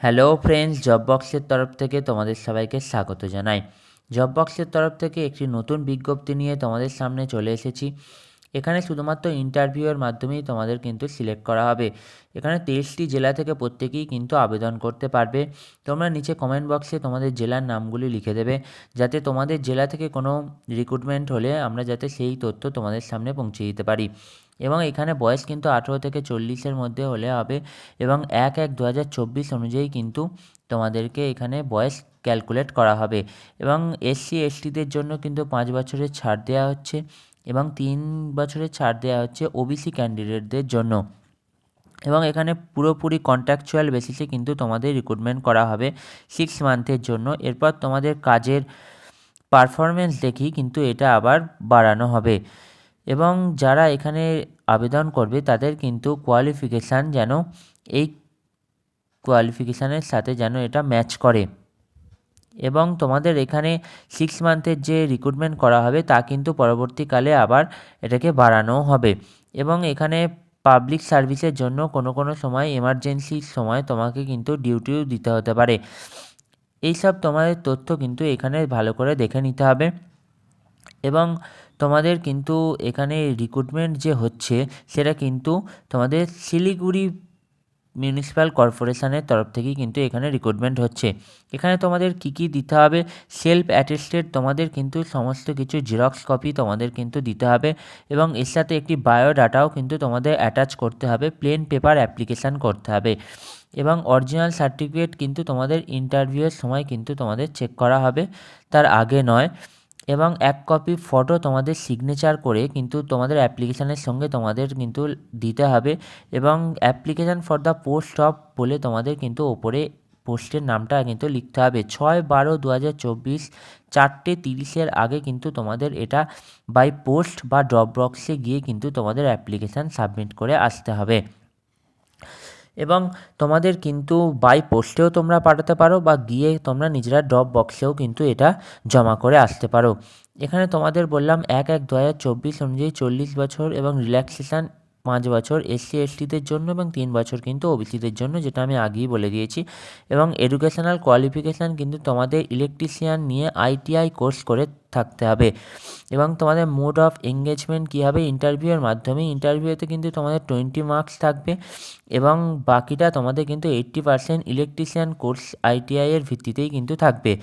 Hello friends, job বক্সের তরফ থেকে তোমাদের সবাইকে স্বাগত জানাই। জব বক্সের তরফ থেকে একটি নতুন বিজ্ঞপ্তি নিয়ে তোমাদের সামনে চলে এসেছি। এখানে শুধুমাত্র ইন্টারভিউয়ের মাধ্যমেই তোমাদের কিন্তু সিলেক্ট করা হবে। এখানে 23টি জেলা থেকে প্রত্যেকেই কিন্তু আবেদন করতে পারবে। তোমরা নিচে কমেন্ট বক্সে তোমাদের জেলার নামগুলি লিখে দেবে, যাতে তোমাদের জেলা থেকে কোনো রিক্রুটমেন্ট হলে আমরা যাতে সেই তথ্য তোমাদের সামনে পৌঁছে দিতে পারি। এবং এখানে বয়স কিন্তু 18 থেকে 40-এর মধ্যে হলে হবে, এবং 1/1/2024 অনুযায়ী কিন্তু তোমাদেরকে এখানে বয়স ক্যালকুলেট করা হবে। এবং এসসি এসটিদের জন্য কিন্তু 5 বছরের ছাড় দেওয়া হচ্ছে, এবং 3 বছরের ছাড় দেওয়া হচ্ছে ওবিসি ক্যান্ডিডেটদের জন্য। এবং এখানে পুরোপুরি কন্ট্রাকচুয়াল বেসিসে কিন্তু তোমাদের রিক্রুটমেন্ট করা হবে 6 মান্থের জন্য। এরপর তোমাদের কাজের পারফরমেন্স দেখেই কিন্তু এটা আবার বাড়ানো হবে। এবং যারা এখানে আবেদন করবে তাদের কিন্তু কোয়ালিফিকেশান যেন এই কোয়ালিফিকেশানের সাথে যেন এটা ম্যাচ করে। এবং তোমাদের এখানে 6 মান্থের যে রিক্রুটমেন্ট করা হবে তা কিন্তু পরবর্তীকালে আবার এটাকে বাড়ানোও হবে। এবং এখানে পাবলিক সার্ভিসের জন্য কোনো সময় এমার্জেন্সির সময় তোমাকে কিন্তু ডিউটিও দিতে হতে পারে। এইসব তোমাদের তথ্য কিন্তু এখানে ভালো করে দেখে নিতে হবে। এবং তোমাদের কিন্তু এখানে রিক্রুটমেন্ট যে হচ্ছে সেটা কিন্তু তোমাদের শিলিগুড়ি মিউনিসিপ্যাল কর্পোরেশনের তরফ থেকেই কিন্তু এখানে রিক্রুটমেন্ট হচ্ছে। এখানে তোমাদের কী দিতে হবে, সেলফ অ্যাটেস্টেড তোমাদের কিন্তু সমস্ত কিছু জেরক্স কপি তোমাদের কিন্তু দিতে হবে, এবং এর সাথে একটি বায়োডাটাও কিন্তু তোমাদের অ্যাটাচ করতে হবে, প্লেন পেপার অ্যাপ্লিকেশান করতে হবে। এবং অরিজিনাল সার্টিফিকেট কিন্তু তোমাদের ইন্টারভিউয়ের সময় কিন্তু তোমাদের চেক করা হবে, তার আগে নয়। এবং 1 কপি ফটো তোমাদের সিগনেচার করে কিন্তু তোমাদের অ্যাপ্লিকেশানের সঙ্গে তোমাদের কিন্তু দিতে হবে। এবং application for the post of বলে তোমাদের কিন্তু ওপরে পোস্টের নামটা কিন্তু লিখতে হবে। 6/12/2024 4:30-এর আগে কিন্তু তোমাদের এটা বাই পোস্ট বা ড্রপ বক্সে গিয়ে কিন্তু তোমাদের অ্যাপ্লিকেশান সাবমিট করে আসতে হবে। এবং তোমাদের কিন্তু বাই পোস্টেও তোমরা পাঠাতে পারো, বা গিয়ে তোমরা নিজেরা ড্রপ বক্সেও কিন্তু এটা জমা করে আসতে পারো। এখানে তোমাদের বললাম 1/1/2024 অনুযায়ী 40 বছর এবং রিল্যাক্সেশান 5 বছর এসসি এসটিদের জন্য, এবং 3 বছর কিন্তু ওবিসিদের জন্য, যেটা আমি আগেই বলে দিয়েছি। এবং এডুকেশনাল কোয়ালিফিকেশান কিন্তু তোমাদের ইলেকট্রিশিয়ান নিয়ে আইটিআই কোর্স করে থাকতে হবে। এবং তোমাদের মোড অফ এঙ্গেজমেন্ট কী হবে, ইন্টারভিউয়ের মাধ্যমে। ইন্টারভিউতে কিন্তু তোমাদের 20 মার্কস থাকবে, এবং বাকিটা তোমাদের কিন্তু 80% ইলেকট্রিশিয়ান কোর্স আইটিআইয়ের ভিত্তিতেই কিন্তু থাকবে।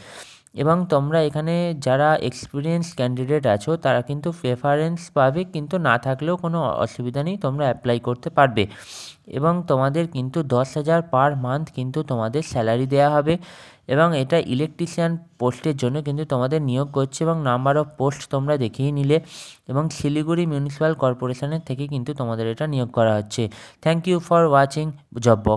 এবং তোমরা এখানে যারা এক্সপিরিয়েন্স ক্যান্ডিডেট আছো তারা কিন্তু প্রেফারেন্স পাবে, কিন্তু না থাকলেও কোনো অসুবিধা নেই, তোমরা অ্যাপ্লাই করতে পারবে। এবং তোমাদের কিন্তু 10,000 পার মান্থ কিন্তু তোমাদের স্যালারি দেওয়া হবে। এবং এটা ইলেকট্রিশিয়ান পোস্টের জন্য কিন্তু তোমাদের নিয়োগ করছে, এবং নাম্বার অফ পোস্ট তোমরা দেখেই নিলে। এবং শিলিগুড়ি মিউনিসিপ্যাল কর্পোরেশনের থেকে কিন্তু তোমাদের এটা নিয়োগ করা হচ্ছে। Thank you for watching Job box.